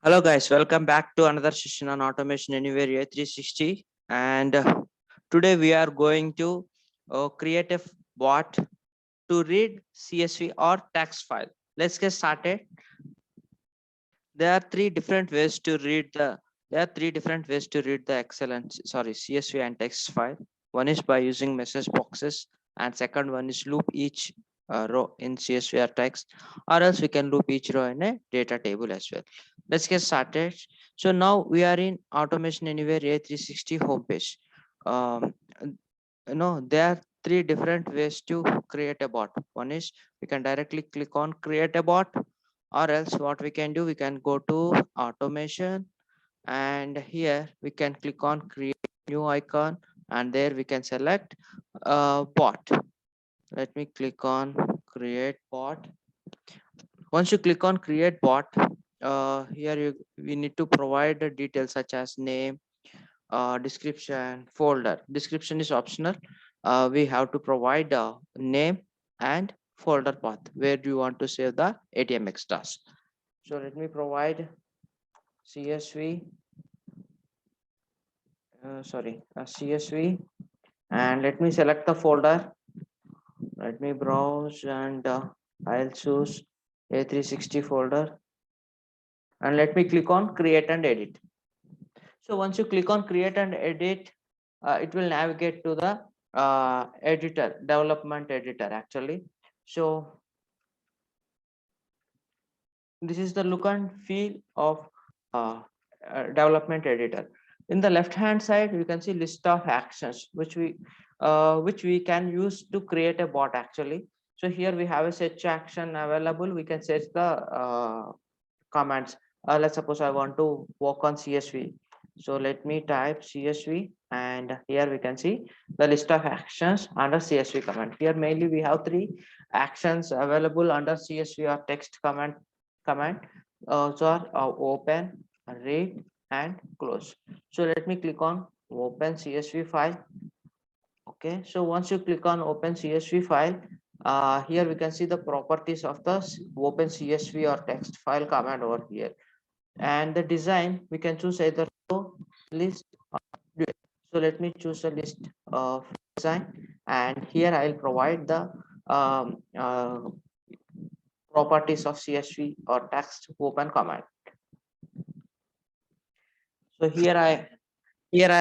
Hello guys, welcome back to another session on Automation Anywhere A360. And today we are going to create a bot to read CSV or text file. Let's get started. There are three different ways to read the Excel and CSV and text file. One is by using message boxes, and second one is loop each row in CSV or text, or else we can loop each row in a data table as well. Let's get started. So now we are in Automation Anywhere A360 homepage. Um, there are three different ways to create a bot. One is we can directly click on create a bot, or else what we can do, we can go to automation, and here we can click on create new icon, and there we can select bot. Let me click on create bot. Once you click on create bot, here we need to provide the details such as name, description, folder. Description is optional. We have to provide name and folder path where do you want to save the ATM extras. So let me provide CSV, CSV, and let me select the folder. Let me browse, and I'll choose A360 folder, and let me click on create and edit. So once you click on create and edit, it will navigate to the editor, development editor actually. So this is the look and feel of development editor. In the left hand side you can see list of actions which we can use to create a bot actually. So here we have a search action available. We can search the commands. Let's suppose I want to work on CSV, so let me type CSV, and here we can see the list of actions under CSV command. Here mainly we have three actions available under CSV or text command. So are open, read, and close. So let me click on open CSV file. Okay, so once you click on open CSV file, here we can see the properties of the open CSV or text file command over here. And the design, we can choose either row, list, or dual. So let me choose a list of design, and here I'll provide the properties of CSV or text open command. So here I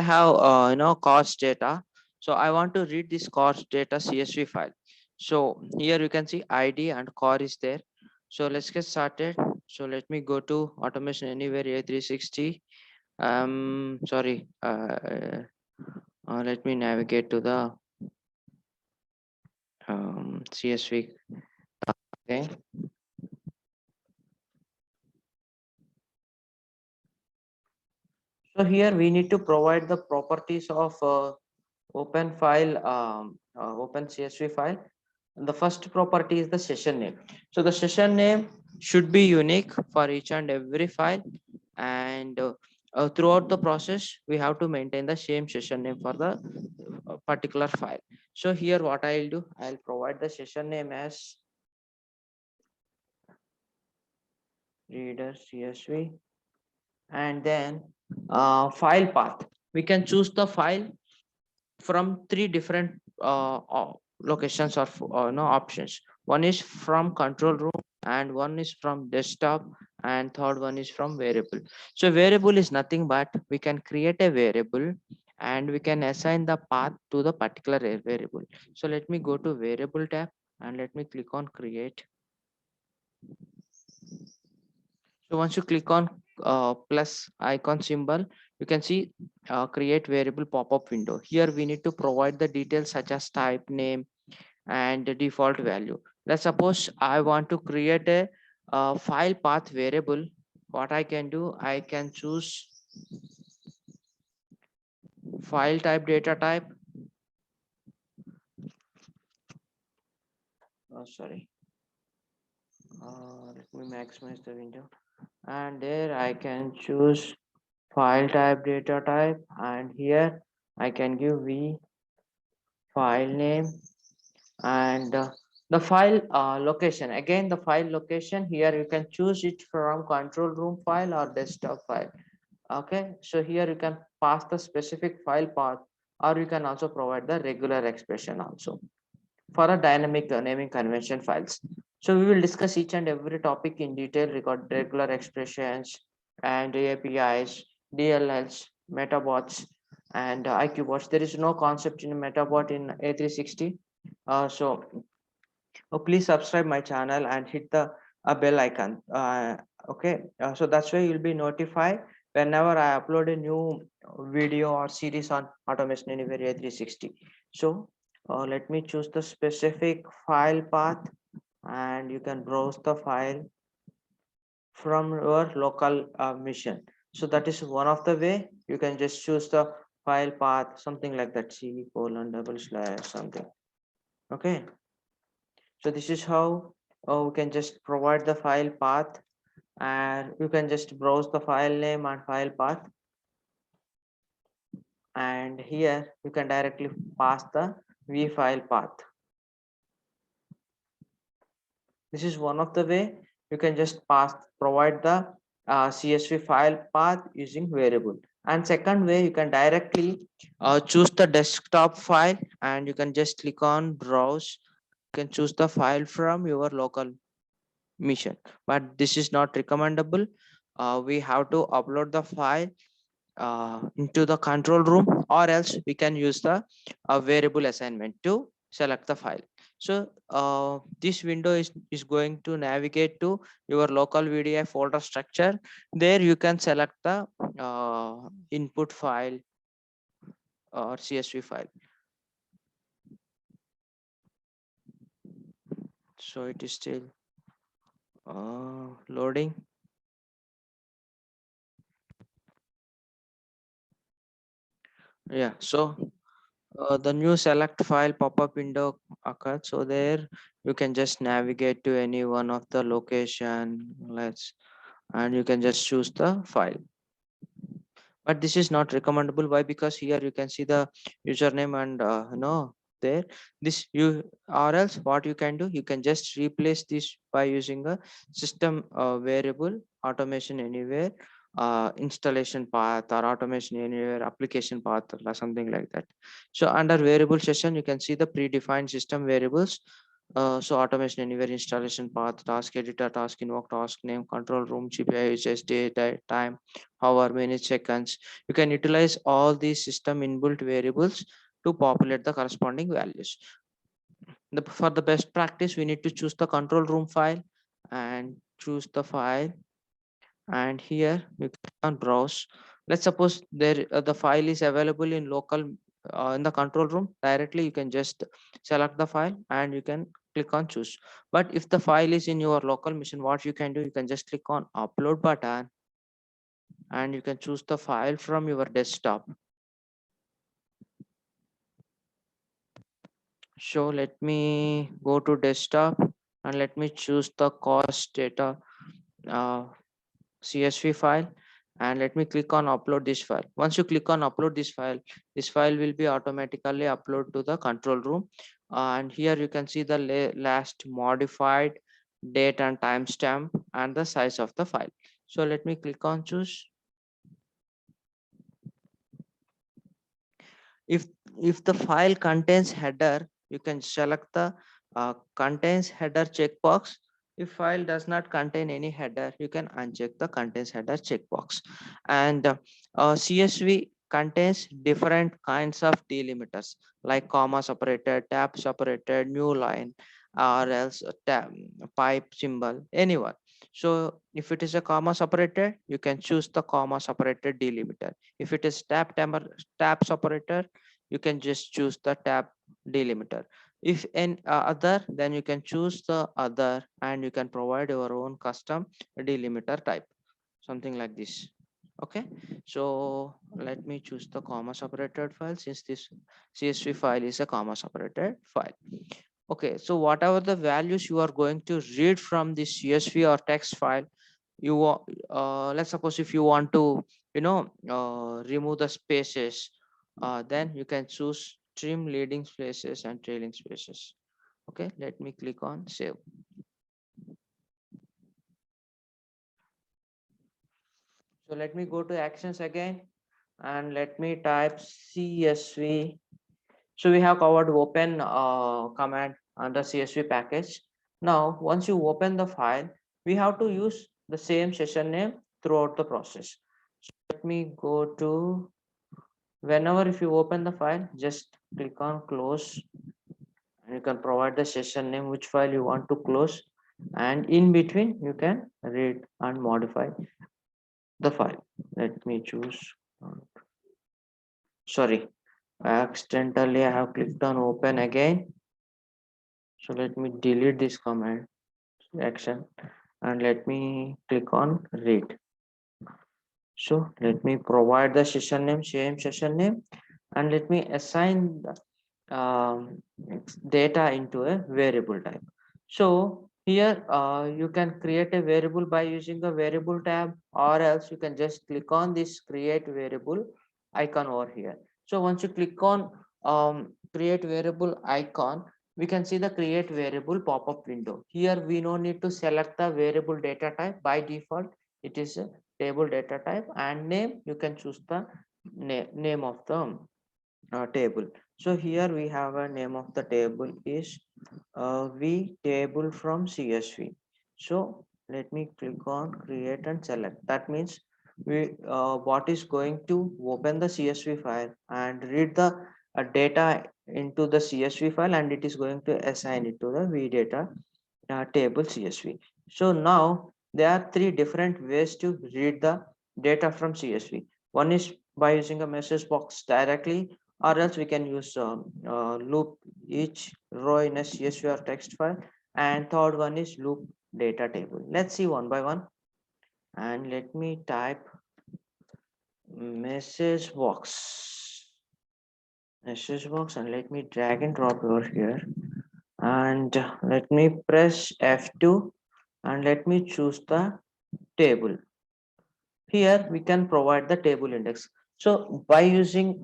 have cost data. So I want to read this cost data CSV file. So here you can see ID and core is there. So let's get started. So let me go to Automation Anywhere A360. Let me navigate to the CSV. Okay. So here we need to provide the properties of open file, open CSV file. And the first property is the session name. So the session name should be unique for each and every file, and throughout the process we have to maintain the same session name for the particular file. So here what I'll do, I'll provide the session name as reader CSV, and then file path. We can choose the file from three different locations or no options. One is from control room, and one is from desktop, and third one is from variable. So variable is nothing but we can create a variable, and we can assign the path to the particular variable. So let me go to variable tab, and let me click on create. So once you click on plus icon symbol, you can see create variable pop-up window. Here we need to provide the details such as type, name, and the default value. Let's suppose I want to create a file path variable. What I can do, I can choose file type, data type. Let me maximize the window, and there I can choose file type, data type, and here I can give v file name, and The file location, again the file location here you can choose it from control room file or desktop file. Okay, so here you can pass the specific file path, or you can also provide the regular expression also for a dynamic naming convention files. So we will discuss each and every topic in detail regarding regular expressions and APIs, DLLs, metabots, and IQ bots. There is no concept in metabot in A360. So please subscribe my channel and hit the bell icon. Okay, so that's why you'll be notified whenever I upload a new video or series on Automation Anywhere A360. So let me choose the specific file path, and you can browse the file from your local mission. So that is one of the way. You can just choose the file path, something like that, c colon double slash something. Okay, so this is how we can just provide the file path, and you can just browse the file name and file path, and here you can directly pass the v file path. This is one of the way you can just provide the CSV file path using variable. And second way, you can directly choose the desktop file, and you can just click on browse. You can choose the file from your local mission, but this is not recommendable. We have to upload the file into the control room, or else we can use the variable assignment to select the file. So this window is going to navigate to your local VDI folder structure. There you can select the input file or CSV file. So it is still loading. Yeah, so the new select file pop-up window occurs. So there you can just navigate to any one of the location, and you can just choose the file. But this is not recommendable. Why? Because here you can see the username and there this you, or else what you can do, you can just replace this by using a system variable automation anywhere installation path, or automation anywhere application path, or something like that. So under variable session you can see the predefined system variables. So automation anywhere installation path, task editor, task invoke, task name, control room, GPI usage, date, time, hour, minutes, seconds. You can utilize all these system inbuilt variables to populate the corresponding values. For the best practice, we need to choose the control room file and choose the file, and here you can browse. Let's suppose there the file is available in local in the control room. Directly you can just select the file and you can click on choose. But if the file is in your local machine, what you can do, you can just click on upload button, and you can choose the file from your desktop. So let me go to desktop, and let me choose the cost data uh, CSV file, and let me click on upload this file. Once you click on upload this file will be automatically upload to the control room. And here you can see the last modified date and timestamp and the size of the file. So let me click on choose. if if the file contains header, you can select the contains header checkbox. If file does not contain any header, you can uncheck the contains header checkbox. And CSV contains different kinds of delimiters, like comma separated, tab separated, new line, or else a tab, pipe symbol, anyone. So if it is a comma separated, you can choose the comma separated delimiter. If it is tab separator, you can just choose the tab delimiter. If any other, then you can choose the other, and you can provide your own custom delimiter type, something like this. Okay, so let me choose the comma separated file, since this CSV file is a comma separated file. Okay, so whatever the values you are going to read from this CSV or text file, you want let's suppose if you want to remove the spaces, then you can choose trim leading spaces and trailing spaces. Okay, let me click on save. So let me go to actions again and let me type CSV. So we have covered open command under CSV package. Now, once you open the file, we have to use the same session name throughout the process. So let me go to, whenever if you open the file, just click on close, and you can provide the session name, which file you want to close, and in between you can read and modify the file. Let me choose, sorry, accidentally I have clicked on open again. So let me delete this command action and let me click on read. So let me provide the session name, same session name, and let me assign the data into a variable type. So here you can create a variable by using the variable tab, or else you can just click on this create variable icon over here. So once you click on create variable icon, we can see the create variable pop-up window. Here we no need to select the variable data type. By default it is a table data type, and name you can choose the name of the table. So here we have a name of the table is v table from CSV. So let me click on create and select. That means we what is going to open the CSV file and read the data into the CSV file, and it is going to assign it to the v data table CSV. So now there are three different ways to read the data from CSV. One is by using a message box directly, or else we can use loop each row in a CSV or text file, and third one is loop data table. Let's see one by one, and let me type message box and let me drag and drop over here, and let me press F2 and let me choose the table. Here we can provide the table index. So by using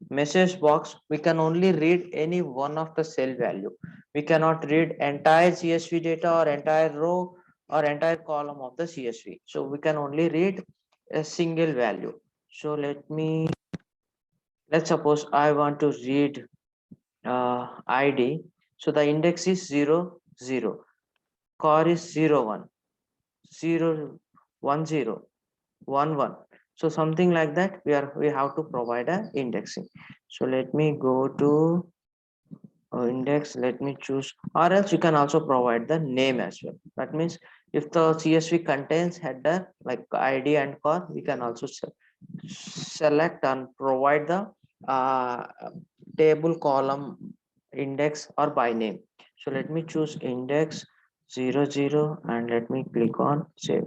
message box, we can only read any one of the cell value. We cannot read entire CSV data or entire row or entire column of the CSV. So we can only read a single value. So let's suppose I want to read ID. So the index is 0 0, core is 0 1, 0 1 0, 1 1. So something like that we have to provide a indexing. So let me go to index, let me choose, or else you can also provide the name as well. That means if the CSV contains header like ID and core, we can also select and provide the uh, table column index or by name. So let me choose index 0 0 and let me click on save.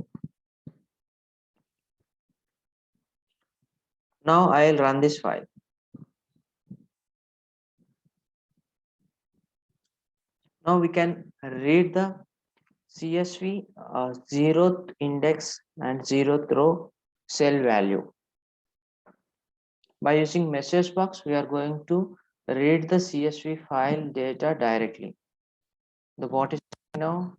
Now I'll run this file. Now we can read the CSV 0th index and 0th row cell value. By using message box, we are going to read the CSV file data directly. The bot is now,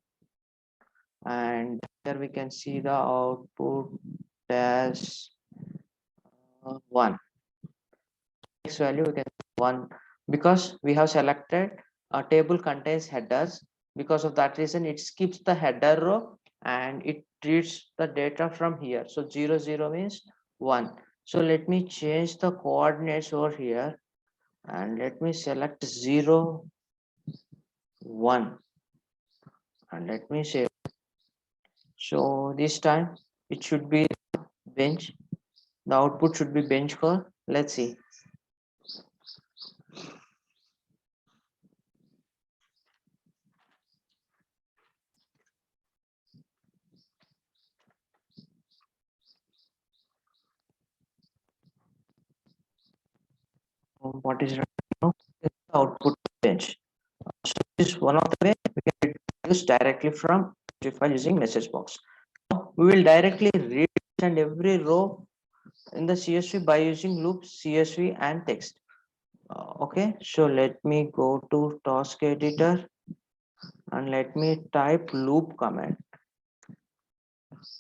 and here we can see the output as 1. Next value we can 1, because we have selected a table contains headers. Because of that reason, it skips the header row and it reads the data from here. So 0 0 means 1. So let me change the coordinates over here and let me select 0 1 and let me say, so this time it should be bench. The output should be bench core. Let's see. What is right now? The output bench. So this is one of the way we can use directly from file using message box. Now we will directly read and every row in the CSV by using loop CSV and text. Okay, so let me go to task editor and let me type loop command.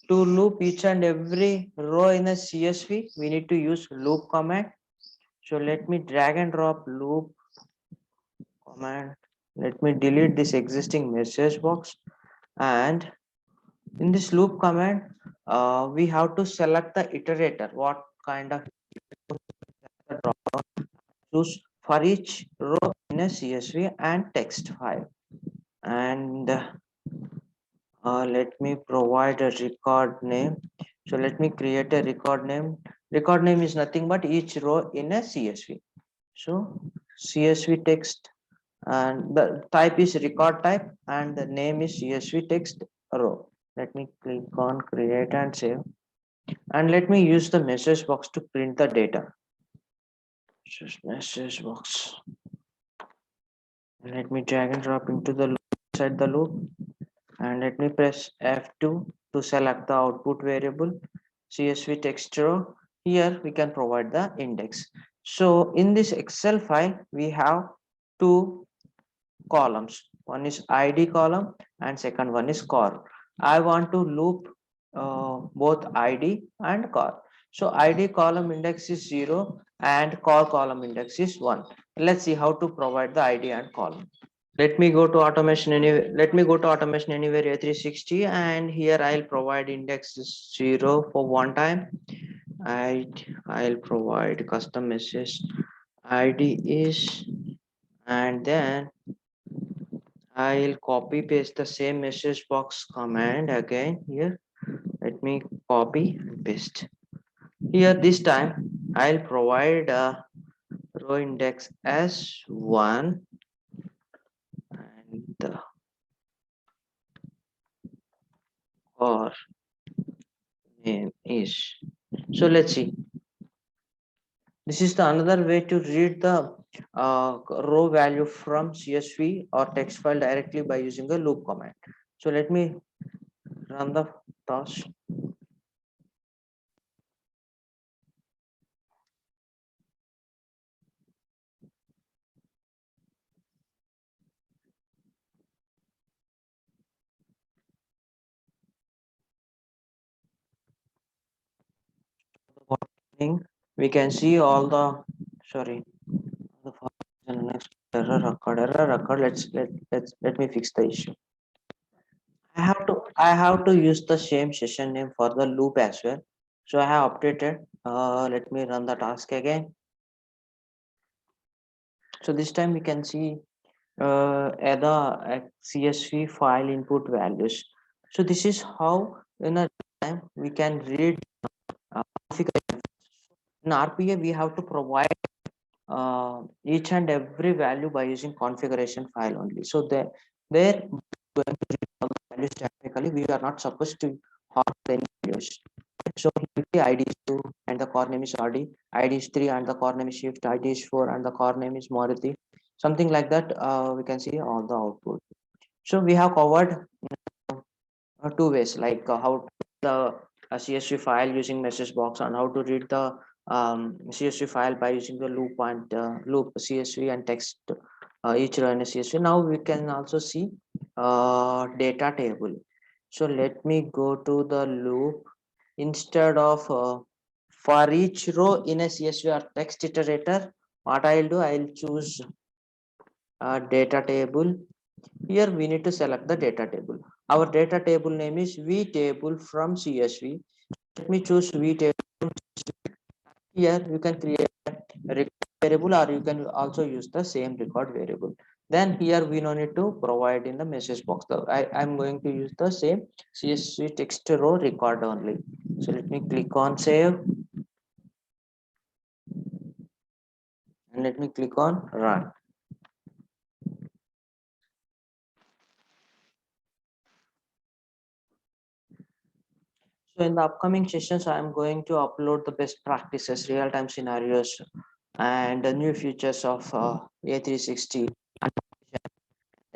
To loop each and every row in a CSV, we need to use loop command. So let me drag and drop loop command. Let me delete this existing message box, and in this loop command, we have to select the iterator. What kind of choose for each row in a CSV and text file. And let me provide a record name. So let me create a record name. Record name is nothing but each row in a CSV. So CSV text, and the type is record type, and the name is CSV text row. Let me click on create and save, and let me use the message box to print the data. Just message box. Let me drag and drop into the loop, inside the loop, and let me press F2 to select the output variable CSV text row. Here we can provide the index. So in this Excel file, we have two columns. One is ID column and second one is core. I want to loop both ID and core. So ID column index is 0 and core column index is 1. Let's see how to provide the ID and column. Let me go to automation anywhere. Let me go to automation anywhere A360, and here I'll provide index is 0 for one time. I'll provide custom message ID is, and then I'll copy paste the same message box command again here. Let me copy and paste. Here this time I'll provide a row index as 1 and the or name is. So let's see. This is the another way to read the row value from CSV or text file directly by using a loop command. So let me run the task. We can see all the, sorry, the next error occurred. Let me fix the issue. I have to use the same session name for the loop as well. So I have updated. Let me run the task again. So this time we can see the CSV file input values. So this is how in a time we can read configuration. In RPA we have to provide each and every value by using configuration file only. So there going to read all the values technically. We are not supposed to hot any values. So the ID is 2 and the core name is RD, ID is 3 and the core name is Shift, ID is 4 and the core name is Maruti. Something like that, we can see all the output. So we have covered two ways, like how the CSV file using message box and how to read the CSV file by using the loop and loop CSV and text each row in a CSV. Now we can also see data table. So let me go to the loop. Instead of for each row in a CSV or text iterator, what I'll do, I'll choose data table. Here we need to select the data table. Our data table name is V table from CSV. Let me choose V table. Here you can create a record variable or you can also use the same record variable. Then here we no need to provide in the message box. I'm going to use the same CSV text row record only. So let me click on save and let me click on run. So in the upcoming sessions, I'm going to upload the best practices, real-time scenarios, and the new features of A360,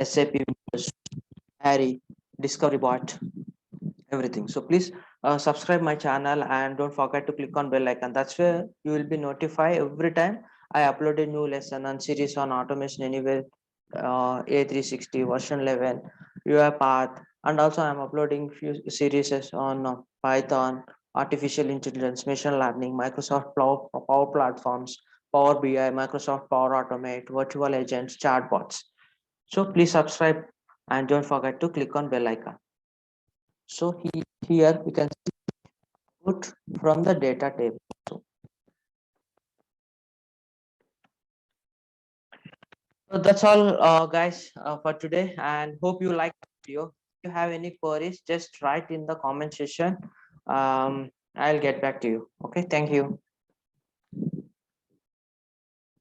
SAP, Harry, Discovery Bot, everything. So please subscribe my channel and don't forget to click on bell icon. That's where you will be notified every time I uploaded new lesson and series on Automation Anywhere, A360 version 11, UiPath, and also I'm uploading few series on Python, artificial intelligence, machine learning, Microsoft Power Platforms, Power BI, Microsoft Power Automate, virtual agents, chatbots. So please subscribe and don't forget to click on bell icon. So here we can put from the data table. So that's all, guys, for today, and hope you like the video. If you have any queries, just write in the comment section. I'll get back to you. Okay, thank you.